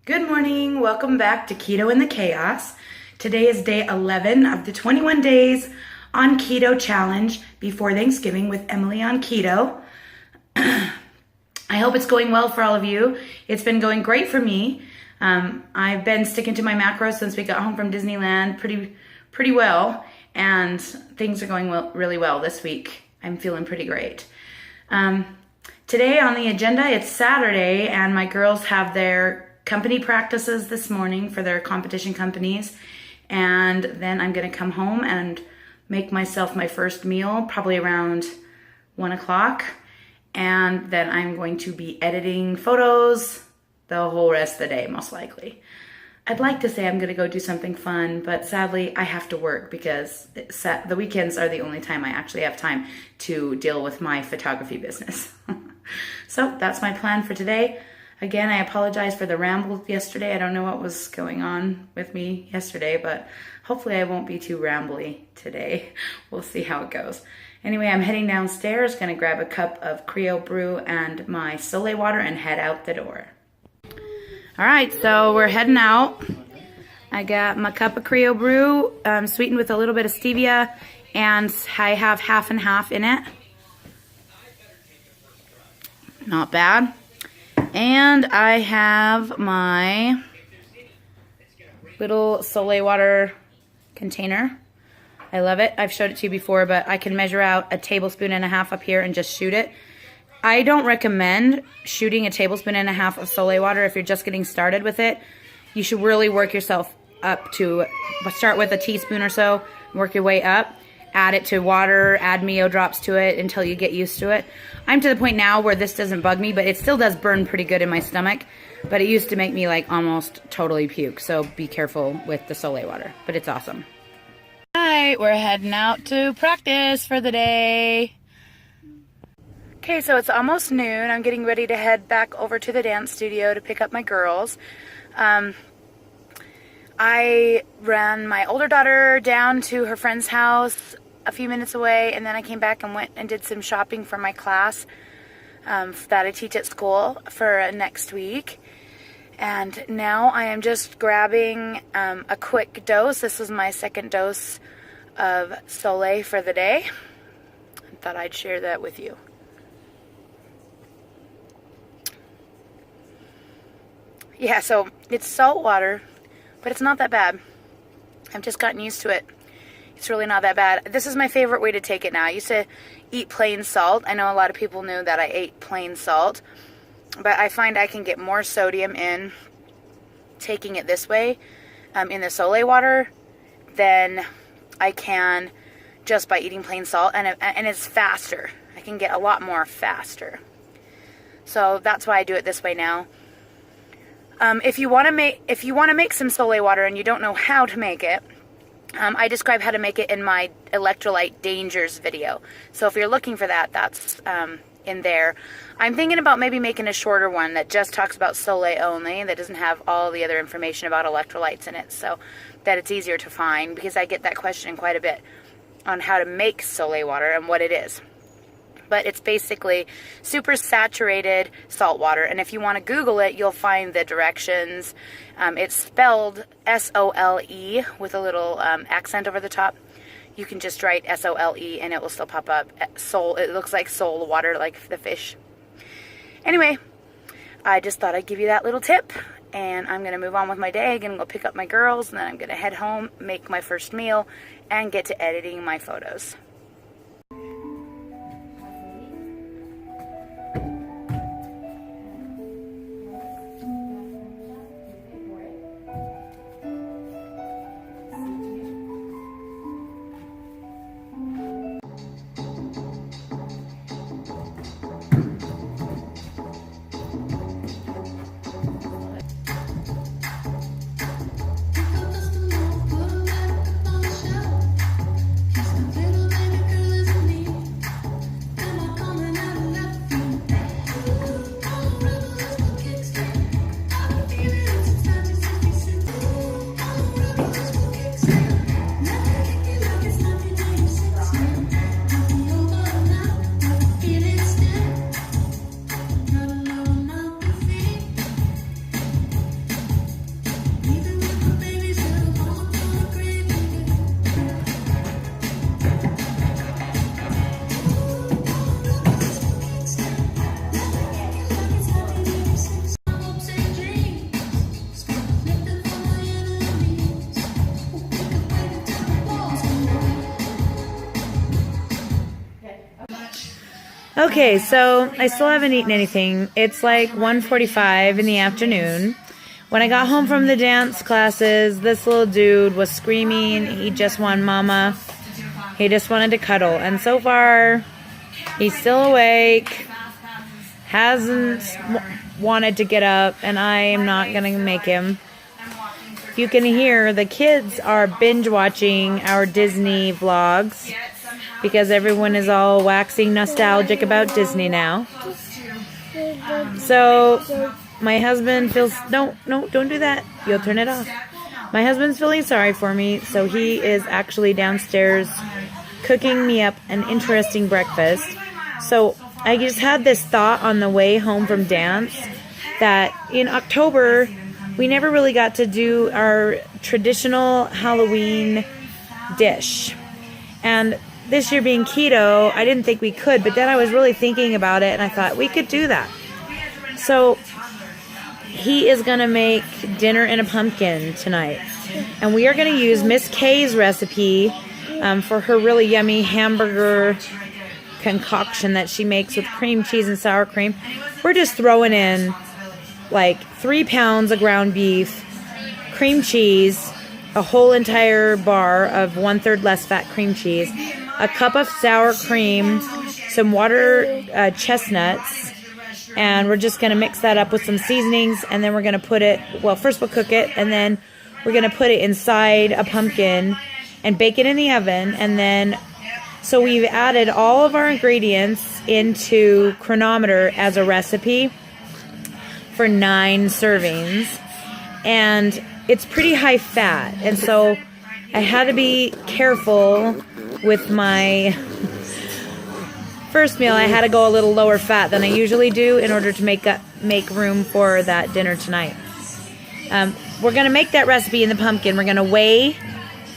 Good morning, welcome back to Keto in the Chaos. Today is day 11 of the 21 days on keto challenge before Thanksgiving with Emily on keto. I hope it's going well for all of you. It's been going great for me. I've been sticking to my macros since we got home from Disneyland pretty well, and things are going really well this week. I'm feeling pretty great. Today on the agenda, it's Saturday, and my girls have their company practices this morning for their competition companies, and then I'm gonna come home and make myself my first meal probably around 1 o'clock, and then I'm going to be editing photos the whole rest of the day, most likely. I'd like to say I'm gonna go do something fun, but sadly I have to work because the weekends are the only time I actually have time to deal with my photography business. So that's my plan for today. Again, I apologize for the ramble yesterday. I don't know what was going on with me yesterday, but hopefully I won't be too rambly today. We'll see how it goes. Anyway, I'm heading downstairs, gonna grab a cup of Crio Bru and my Soleil water and head out the door. All right, so we're heading out. I got my cup of Crio Bru, sweetened with a little bit of stevia, and I have half and half in it. Not bad. And I have my little Soleil water container. I love it. I've showed it to you before, but I can measure out a tablespoon and a half up here and just shoot it. I don't recommend shooting a tablespoon and a half of Soleil water if you're just getting started with it. You should really work yourself up to start with a teaspoon or so, work your way up. Add it to water, add Mio drops to it until you get used to it. I'm to the point now where this doesn't bug me, but it still does burn pretty good in my stomach. But it used to make me like almost totally puke, so be careful with the Soleil water. But it's awesome. All right, we're heading out to practice for the day. Okay, so it's almost noon. I'm getting ready to head back over to the dance studio to pick up my girls. I ran my older daughter down to her friend's house a few minutes away, and then I came back and went and did some shopping for my class that I teach at school for next week. And now I am just grabbing a quick dose. This is my second dose of Soleil for the day. I thought I'd share that with you. Yeah, so it's salt water, but it's not that bad. I've just gotten used to it. It's really not that bad. This is my favorite way to take it now. I used to eat plain salt. I know a lot of people knew that I ate plain salt, but I find I can get more sodium in taking it this way, in the Soleil water, than I can just by eating plain salt, and it's faster. I can get a lot more faster. So that's why I do it this way now. If you want to make some Soleil water and you don't know how to make it, I describe how to make it in my electrolyte dangers video. So if you're looking for that, that's in there. I'm thinking about maybe making a shorter one that just talks about Soleil only, that doesn't have all the other information about electrolytes in it, so that it's easier to find, because I get that question quite a bit on how to make Soleil water and what it is. But it's basically super saturated salt water. And if you want to Google it, you'll find the directions. It's spelled S-O-L-E with a little accent over the top. You can just write S-O-L-E and it will still pop up. Soul, it looks like soul water, like the fish. Anyway, I just thought I'd give you that little tip. And I'm going to move on with my day. I'm going to go pick up my girls, and then I'm going to head home, make my first meal, and get to editing my photos. Little Okay, so I still haven't eaten anything. It's like 1:45 in the afternoon. When I got home from the dance classes, this little dude was screaming. He just wanted mama. He just wanted to cuddle. And so far, he's still awake. Hasn't wanted to get up, and I am not going to make him. If you can hear, the kids are binge watching our Disney vlogs because everyone is all waxing nostalgic about Disney now. So my husband feels, don't do that. You'll turn it off. My husband's feeling sorry for me, so he is actually downstairs cooking me up an interesting breakfast. So I just had this thought on the way home from dance that in October, we never really got to do our traditional Halloween dish. And this year being keto, I didn't think we could, but then I was really thinking about it and I thought we could do that. So he is going to make dinner in a pumpkin tonight. And we are going to use Miss Kay's recipe for her really yummy hamburger concoction that she makes with cream cheese and sour cream. We're just throwing in like 3 pounds of ground beef, cream cheese, a whole entire bar of 1/3 less fat cream cheese, a cup of sour cream, some water chestnuts, and we're just going to mix that up with some seasonings, and then we're going to put it, well, first we'll cook it, and then we're going to put it inside a pumpkin and bake it in the oven, and then, so we've added all of our ingredients into Chronometer as a recipe for 9 servings, and it's pretty high fat, and so I had to be careful with my first meal. I had to go a little lower fat than I usually do in order to make room for that dinner tonight. We're going to make that recipe in the pumpkin. We're going to weigh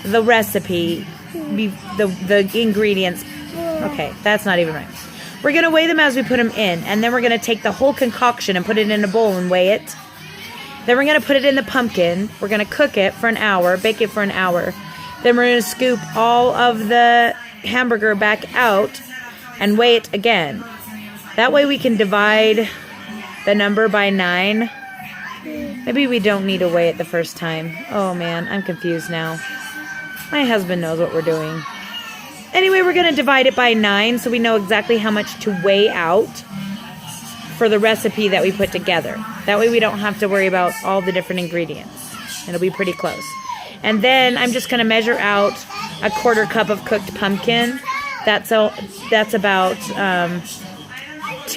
the recipe, the ingredients. Okay, that's not even right. We're going to weigh them as we put them in, and then we're going to take the whole concoction and put it in a bowl and weigh it. Then we're going to put it in the pumpkin. We're going to cook it for an hour, bake it for an hour. Then we're going to scoop all of the hamburger back out and weigh it again. That way we can divide the number by 9. Maybe we don't need to weigh it the first time. Oh man, I'm confused now. My husband knows what we're doing. Anyway, we're going to divide it by 9 so we know exactly how much to weigh out for the recipe that we put together. That way we don't have to worry about all the different ingredients. It'll be pretty close. And then I'm just going to measure out a 1/4 cup of cooked pumpkin. That's about 2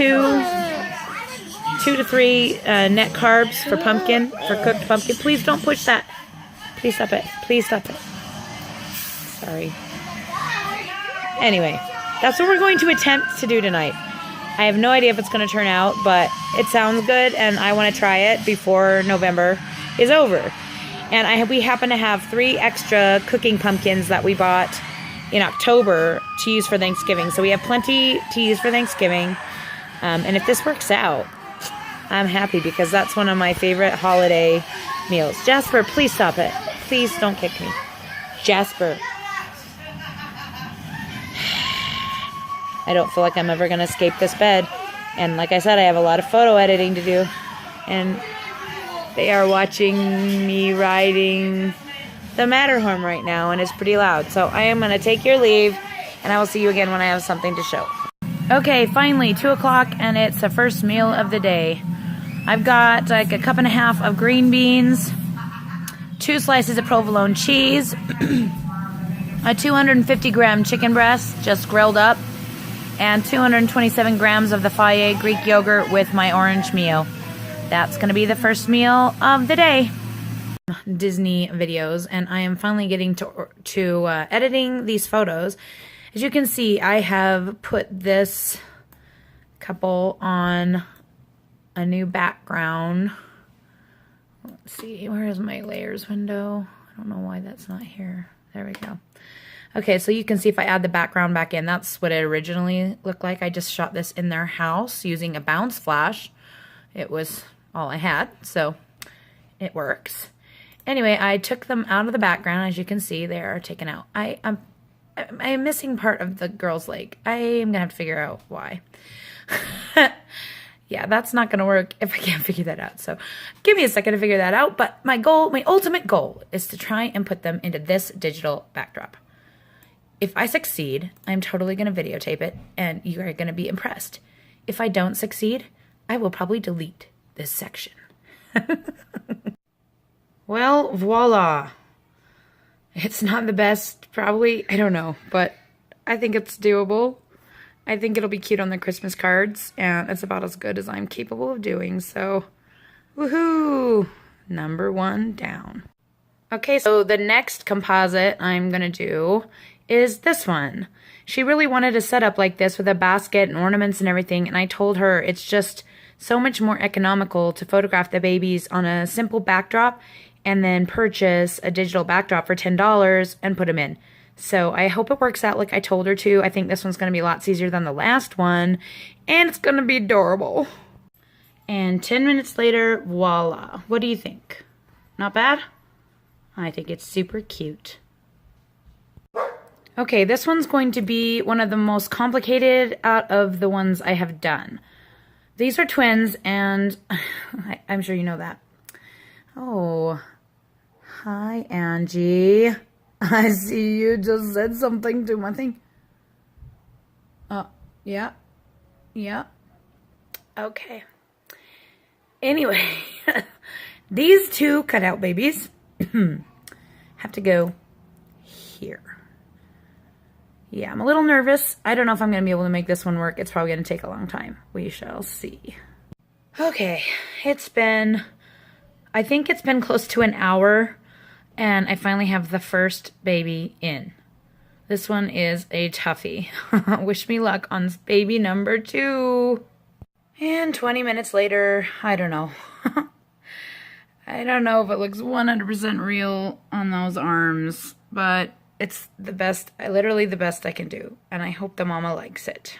to 3 net carbs for pumpkin, for cooked pumpkin. Please don't push that. Please stop it. Please stop it. Sorry. Anyway, that's what we're going to attempt to do tonight. I have no idea if it's going to turn out, but it sounds good, and I want to try it before November is over. And we happen to have 3 extra cooking pumpkins that we bought in October to use for Thanksgiving. So we have plenty to use for Thanksgiving. And if this works out, I'm happy because that's one of my favorite holiday meals. Jasper, please stop it. Please don't kick me. Jasper. I don't feel like I'm ever going to escape this bed. And like I said, I have a lot of photo editing to do. And they are watching me riding the Matterhorn right now, and it's pretty loud. So I am going to take your leave, and I will see you again when I have something to show. Okay, finally, 2 o'clock, and it's the first meal of the day. I've got like a 1.5 cups of green beans, 2 slices of provolone cheese, a 250-gram chicken breast just grilled up, and 227 grams of the Fage Greek yogurt with my orange meal. That's going to be the first meal of the day. Disney videos, and I am finally getting to editing these photos. As you can see, I have put this couple on a new background. Let's see, where is my layers window? I don't know why that's not here. There we go. Okay, so you can see if I add the background back in, that's what it originally looked like. I just shot this in their house using a bounce flash. It was all I had, so it works. Anyway, I took them out of the background. As you can see, they are taken out. I'm missing part of the girl's leg. I am gonna have to figure out why. Yeah, that's not gonna work if I can't figure that out. So give me a second to figure that out. But my ultimate goal is to try and put them into this digital backdrop. If I succeed, I'm totally gonna videotape it and you are gonna be impressed. If I don't succeed, I will probably delete this section. Well, voila. It's not the best, probably, I don't know, but I think it's doable. I think it'll be cute on the Christmas cards, and it's about as good as I'm capable of doing, so woohoo! Number 1 down. Okay, so the next composite I'm gonna do is this one. She really wanted a setup like this with a basket and ornaments and everything, and I told her it's just so much more economical to photograph the babies on a simple backdrop and then purchase a digital backdrop for $10 and put them in. So I hope it works out like I told her to. I think this one's going to be lots easier than the last one, and it's going to be adorable. And 10 minutes later, voila. What do you think? Not bad? I think it's super cute. Okay, this one's going to be one of the most complicated out of the ones I have done. These are twins, and I'm sure you know that. Oh, hi, Angie. I see you just said something to my thing. Yeah. Okay. Anyway, these two cutout babies have to go here. Yeah, I'm a little nervous. I don't know if I'm going to be able to make this one work. It's probably going to take a long time. We shall see. Okay, I think it's been close to an hour, and I finally have the first baby in. This one is a toughie. Wish me luck on baby number 2. And 20 minutes later, I don't know. I don't know if it looks 100% real on those arms, but it's the best, literally the best I can do. And I hope the mama likes it.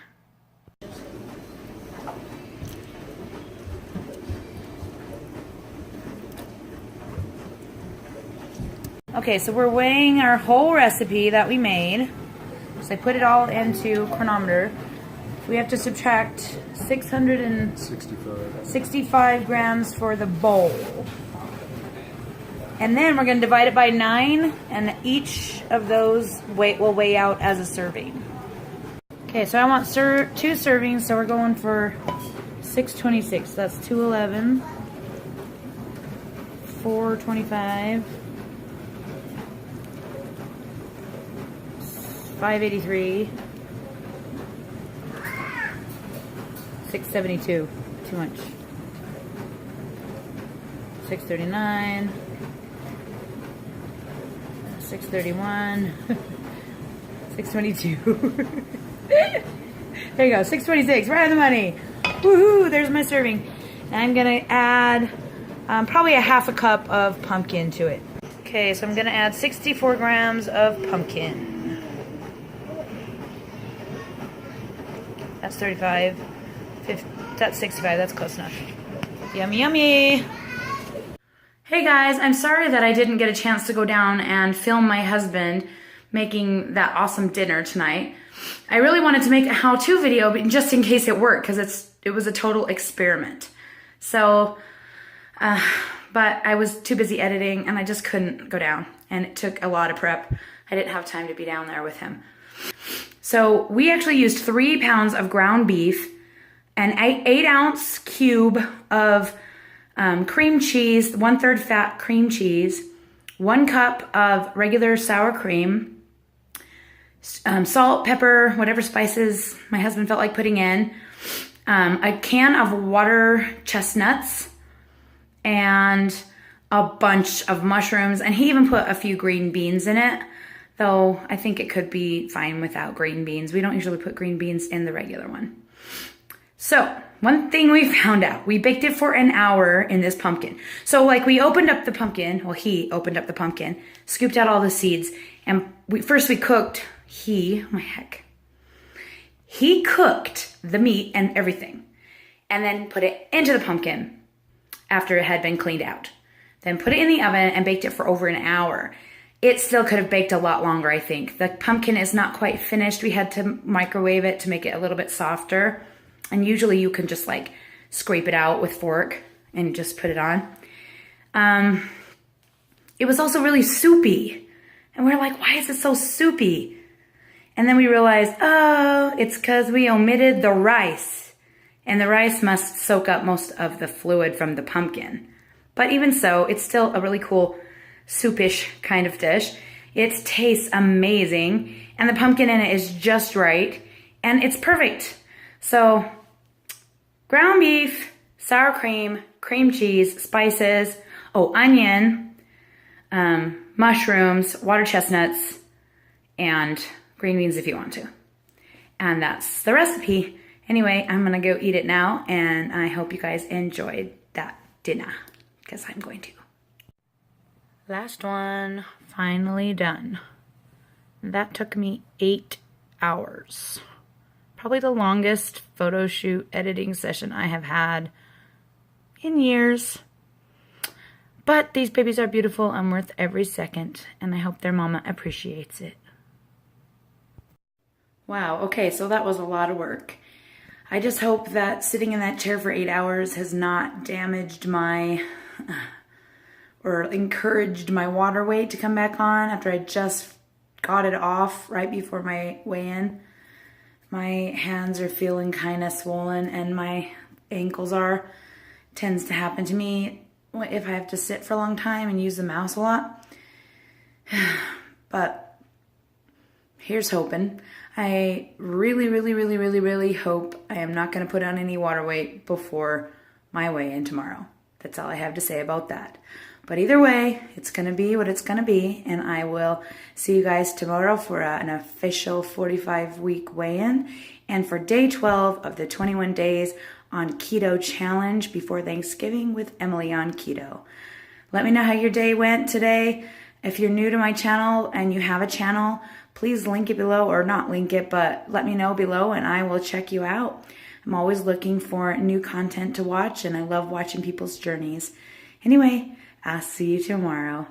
Okay, so we're weighing our whole recipe that we made. So I put it all into chronometer. We have to subtract 665 grams for the bowl. And then we're going to divide it by 9, and each of those will weigh out as a serving. Okay, so I want 2 servings, so we're going for 626. That's 211, 425, 583, 672. Too much. 639. 631, 622. There you go, 626, right on the money. Woohoo, there's my serving. And I'm gonna add probably a half a cup of pumpkin to it. Okay, so I'm gonna add 64 grams of pumpkin. That's 35, 50, that's 65, that's close enough. Yummy, yummy. Hey guys, I'm sorry that I didn't get a chance to go down and film my husband making that awesome dinner tonight. I really wanted to make a how-to video, but just in case it worked, because it was a total experiment. So, but I was too busy editing and I just couldn't go down, and it took a lot of prep. I didn't have time to be down there with him. So we actually used 3 pounds of ground beef, an 8-ounce cube of cream cheese, 1/3 fat cream cheese, 1 cup of regular sour cream, salt, pepper, whatever spices my husband felt like putting in, a can of water chestnuts, and a bunch of mushrooms. And he even put a few green beans in it, though I think it could be fine without green beans. We don't usually put green beans in the regular one. So, one thing we found out, we baked it for an hour in this pumpkin. So like we opened up the pumpkin, well he opened up the pumpkin, scooped out all the seeds, and first we cooked, he cooked the meat and everything, and then put it into the pumpkin after it had been cleaned out. Then put it in the oven and baked it for over an hour. it still could have baked a lot longer, I think. The pumpkin is not quite finished. We had to microwave it to make it a little bit softer. And usually you can just like scrape it out with fork and just put it on. It was also really soupy. And we're like, why is it so soupy? And then we realized, oh, it's because we omitted the rice. And the rice must soak up most of the fluid from the pumpkin. But even so, it's still a really cool soupish kind of dish. It tastes amazing. And the pumpkin in it is just right. And it's perfect. So, ground beef, sour cream, cream cheese, spices, onion, mushrooms, water chestnuts, and green beans if you want to. And that's the recipe. Anyway, I'm gonna go eat it now, and I hope you guys enjoyed that dinner, because I'm going to. Last one, finally done. That took me 8 hours. Probably the longest photo shoot editing session I have had in years. But these babies are beautiful and worth every second, and I hope their mama appreciates it. Wow, okay, so that was a lot of work. I just hope that sitting in that chair for 8 hours has not damaged my, or encouraged my water weight to come back on after I just got it off right before my weigh-in. My hands are feeling kind of swollen, and my ankles are. Tends to happen to me if I have to sit for a long time and use the mouse a lot. But here's hoping. I really hope I am not going to put on any water weight before my weigh-in tomorrow. That's all I have to say about that. But either way, it's going to be what it's going to be, and I will see you guys tomorrow for an official 45-week weigh-in, and for day 12 of the 21 days on Keto Challenge before Thanksgiving with Emily on Keto. Let me know how your day went today. If you're new to my channel and you have a channel, please link it below, or not link it, but let me know below and I will check you out. I'm always looking for new content to watch, and I love watching people's journeys. Anyway, I'll see you tomorrow.